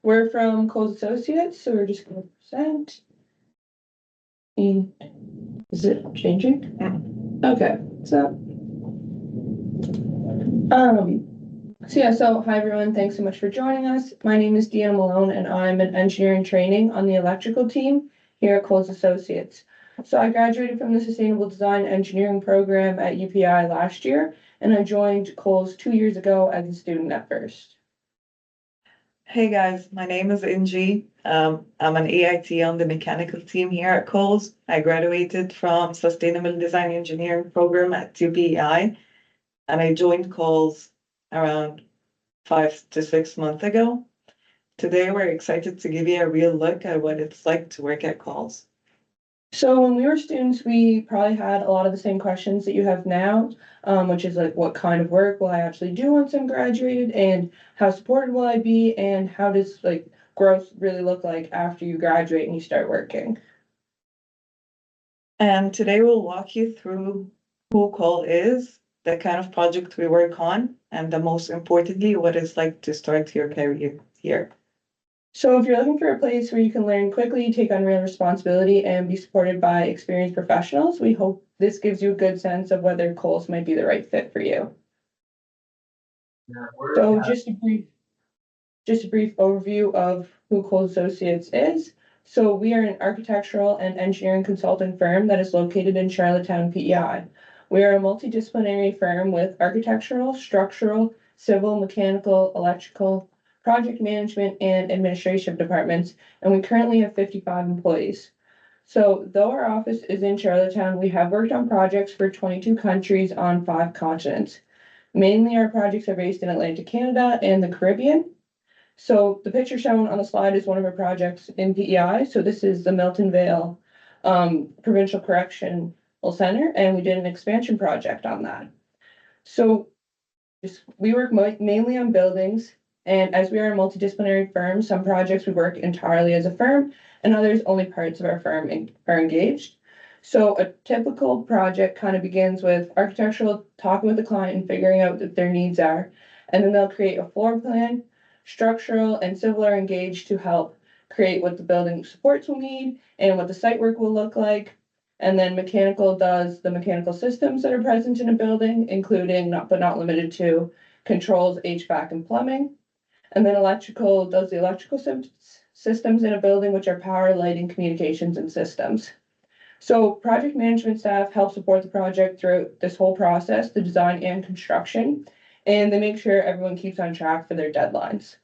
We're from Coles Associates, so we're just going to present. Is it changing? Okay, so hi everyone, thanks so much for joining us. My name is Deanna Malone and I'm an engineering training on the electrical team here at Coles Associates. So I graduated from the Sustainable Design Engineering program at UPI last year, and I joined Coles 2 years ago as a student at first. Hey guys, my name is Inji. I'm an AIT on the mechanical team here at Coles. I graduated from Sustainable Design Engineering program at upei, and I joined Coles around 5 to 6 months ago. Today, we're excited to give you a real look at what it's like to work at Coles. So when we were students, we probably had a lot of the same questions that you have now, which is like, what kind of work will I actually do once I'm graduated, and how supported will I be, and how does like growth really look like after you graduate and you start working? And today we'll walk you through who Coles is, the kind of project we work on, and the most importantly, what it's like to start your career here. So if you're looking for a place where you can learn quickly, take on real responsibility, and be supported by experienced professionals, we hope this gives you a good sense of whether Coles might be the right fit for you. So just a brief overview of who Coles Associates is. So we are an architectural and engineering consulting firm that is located in Charlottetown, PEI. We are a multidisciplinary firm with architectural, structural, civil, mechanical, electrical, project management, and administration departments, and we currently have 55 employees. So though our office is in Charlottetown, we have worked on projects for 22 countries on 5 continents. Mainly our projects are based in Atlantic Canada and the Caribbean. So the picture shown on the slide is one of our projects in PEI. So this is the Milton Vale Provincial Correctional Center, and we did an expansion project on that. So we work mainly on buildings, and as we are a multidisciplinary firm, some projects we work entirely as a firm, and others only parts of our firm are engaged. So a typical project kind of begins with architectural talking with the client and figuring out what their needs are, and then they'll create a floor plan. Structural and civil are engaged to help create what the building supports will need and what the site work will look like. And then mechanical does the mechanical systems that are present in a building, including but not limited to controls, HVAC, and plumbing. And then electrical does the electrical systems in a building, which are power, lighting, communications, and systems. So project management staff help support the project throughout this whole process, the design and construction, and they make sure everyone keeps on track for their deadlines.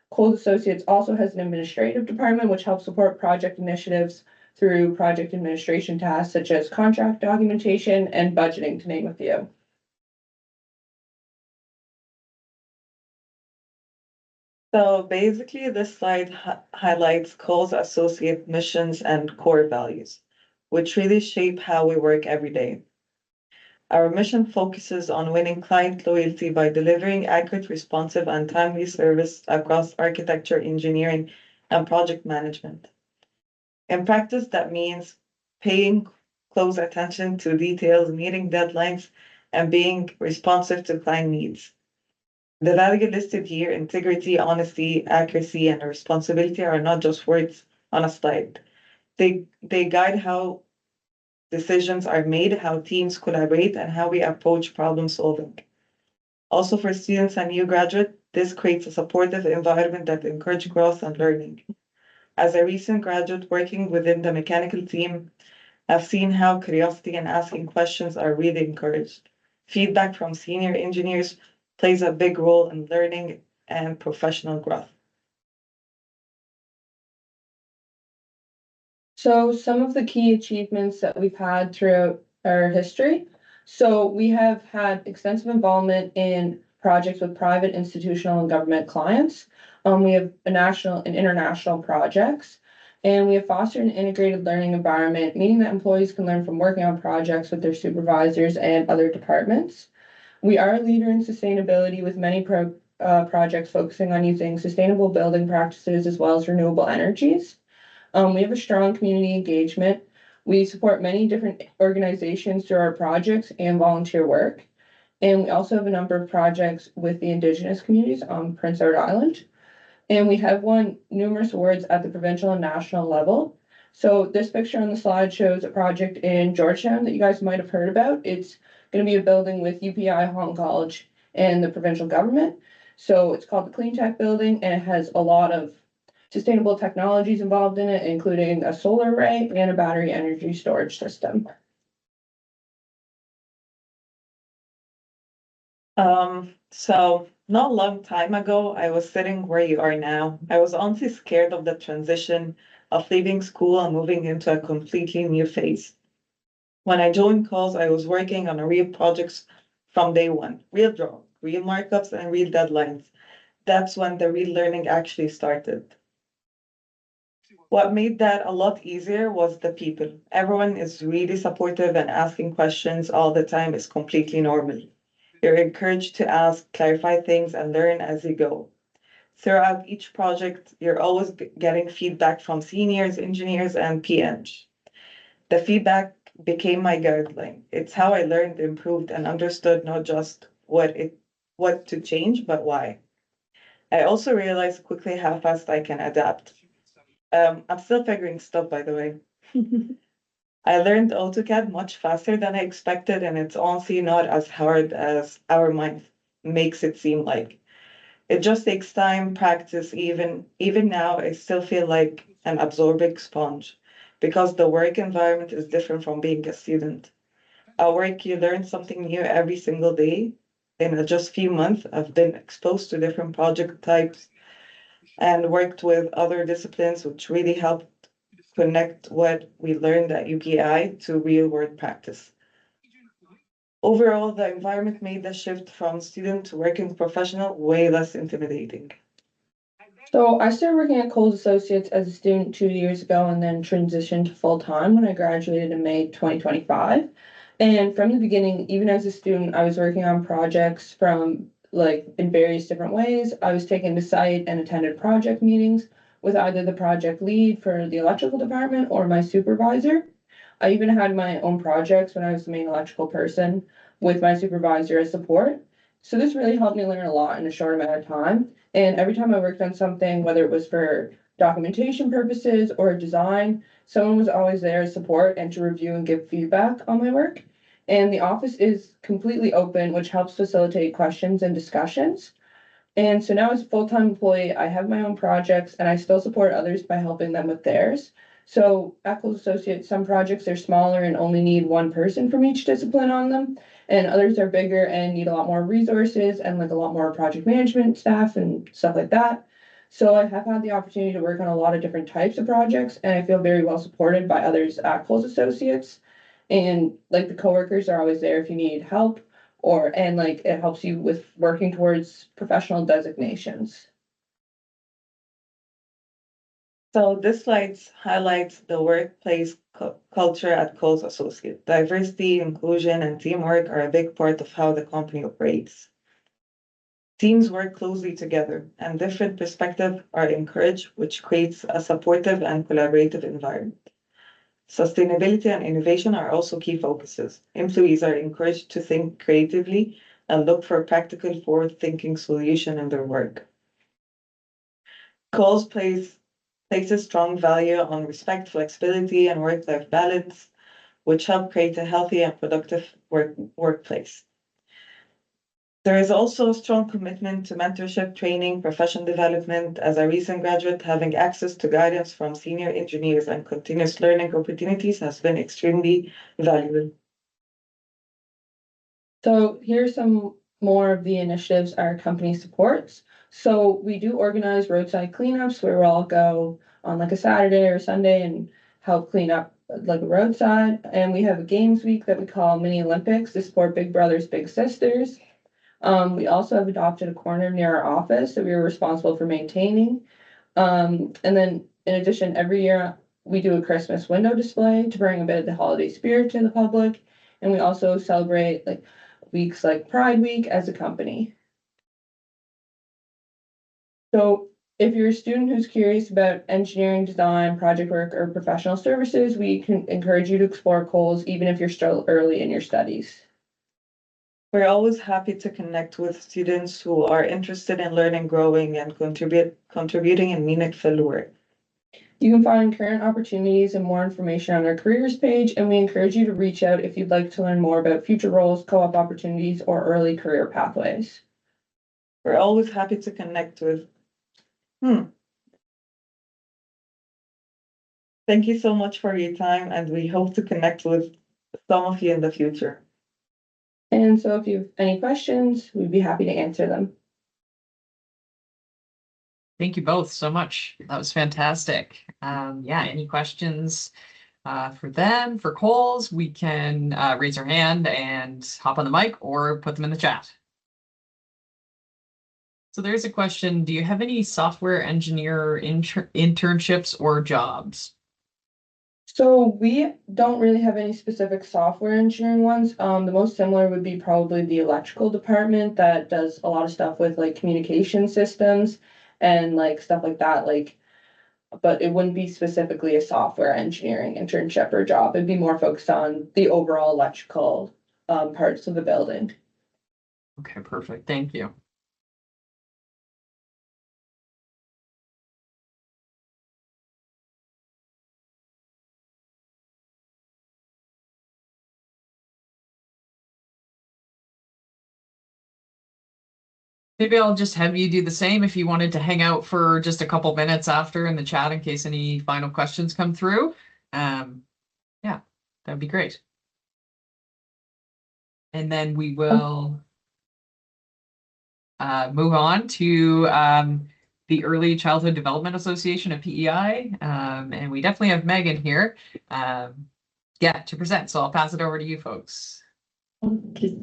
Coles Associates also has an administrative department which helps support project initiatives through project administration tasks such as contract documentation and budgeting, to name a few. So basically, this slide highlights Coles Associate missions and core values, which really shape how we work every day. Our mission focuses on winning client loyalty by delivering accurate, responsive, and timely service across architecture, engineering, and project management. In practice, that means paying close attention to details, meeting deadlines, and being responsive to client needs. The value listed here, integrity, honesty, accuracy, and responsibility, are not just words on a slide. They guide how decisions are made, how teams collaborate, and how we approach problem solving. Also, for students and new graduates, this creates a supportive environment that encourages growth and learning. As a recent graduate working within the mechanical team, I've seen how curiosity and asking questions are really encouraged. Feedback from senior engineers plays a big role in learning and professional growth. So some of the key achievements that we've had throughout our history. So we have had extensive involvement in projects with private, institutional, and government clients. We have national and international projects, and we have fostered an integrated learning environment, meaning that employees can learn from working on projects with their supervisors and other departments. We are a leader in sustainability with many projects focusing on using sustainable building practices as well as renewable energies. We have a strong community engagement. We support many different organizations through our projects and volunteer work. And we also have a number of projects with the Indigenous communities on Prince Edward Island. and we have won numerous awards at the provincial and national level. So this picture on the slide shows a project in Georgetown that you guys might have heard about. It's going to be a building with UPI, Hong College, and the provincial government. So it's called the Clean Tech Building, and it has a lot of sustainable technologies involved in it, including a solar array and a battery energy storage system. So not a long time ago, I was sitting where you are now. I was honestly scared of the transition of leaving school and moving into a completely new phase. When I joined calls, I was working on a real projects from day one, real drawing, real markups, and real deadlines. That's when the real learning actually started. What made that a lot easier was the people. Everyone is really supportive and asking questions all the time is completely normal. You're encouraged to ask, clarify things, and learn as you go. Throughout each project, you're always getting feedback from seniors, engineers, and PMs. The feedback became my guideline. It's how I learned, improved, and understood not just what to change, but why. I also realized quickly how fast I can adapt. I'm still figuring stuff, by the way. I learned AutoCAD much faster than I expected, and it's honestly not as hard as our mind makes it seem like. It just takes time, practice, even now, I still feel like an absorbing sponge because the work environment is different from being a student. At work, you learn something new every single day. In just few months, I've been exposed to different project types and worked with other disciplines, which really helped connect what we learned at UPI to real world practice. Overall, the environment made the shift from student to working professional way less intimidating. So I started working at Coles Associates as a student 2 years ago and then transitioned to full time when I graduated in May 2025. And from the beginning, even as a student, I was working on projects from like in various different ways. I was taken to site and attended project meetings with either the project lead for the electrical department or my supervisor. I even had my own projects when I was the main electrical person with my supervisor as support. So this really helped me learn a lot in a short amount of time. And every time I worked on something, whether it was for documentation purposes or design, someone was always there to support and to review and give feedback on my work. And the office is completely open, which helps facilitate questions and discussions. And so now as a full-time employee, I have my own projects and I still support others by helping them with theirs. So at Coles Associates, some projects are smaller and only need one person from each discipline on them, and others are bigger and need a lot more resources and like a lot more project management staff and stuff like that. So I have had the opportunity to work on a lot of different types of projects, and I feel very well supported by others at Coles Associates. And like the coworkers are always there if you need help and like it helps you with working towards professional designations. So this slide highlights the workplace culture at Coles Associate. Diversity, inclusion, and teamwork are a big part of how the company operates. Teams work closely together, and different perspectives are encouraged, which creates a supportive and collaborative environment. Sustainability and innovation are also key focuses. Employees are encouraged to think creatively and look for practical, forward-thinking solutions in their work. Coles places strong value on respect, flexibility, and work-life balance, which help create a healthy and productive workplace. There is also a strong commitment to mentorship, training, professional development. As a recent graduate, having access to guidance from senior engineers and continuous learning opportunities has been extremely valuable. So here's some more of the initiatives our company supports. So we do organize roadside cleanups where we'll all go on like a Saturday or Sunday and help clean up like a roadside. And we have a games week that we call Mini Olympics to support Big Brothers, Big Sisters. We also have adopted a corner near our office that we are responsible for maintaining. And then in addition, every year we do a Christmas window display to bring a bit of the holiday spirit to the public. And we also celebrate like weeks like Pride Week as a company. So if you're a student who's curious about engineering, design, project work, or professional services, we can encourage you to explore Coles even if you're still early in your studies. We're always happy to connect with students who are interested in learning, growing, and contributing in meaningful work. You can find current opportunities and more information on our careers page, and we encourage you to reach out if you'd like to learn more about future roles, co-op opportunities, or early career pathways. We're always happy to connect with. Thank you so much for your time, and we hope to connect with some of you in the future. And so if you have any questions, we'd be happy to answer them. Thank you both so much. That was fantastic. Yeah, any questions for them, for Coles, we can raise our hand and hop on the mic or put them in the chat. So there's a question. Do you have any software engineer internships or jobs? So we don't really have any specific software engineering ones. The most similar would be probably the electrical department that does a lot of stuff with like communication systems and like stuff like that. But it wouldn't be specifically a software engineering internship or job. It'd be more focused on the overall electrical parts of the building. Okay, perfect. Thank you. Maybe I'll just have you do the same if you wanted to hang out for just a couple minutes after in the chat in case any final questions come through. Yeah, that'd be great. And then we will move on to the Early Childhood Development Association of PEI. And we definitely have Megan here to present. So I'll pass it over to you folks. Okay.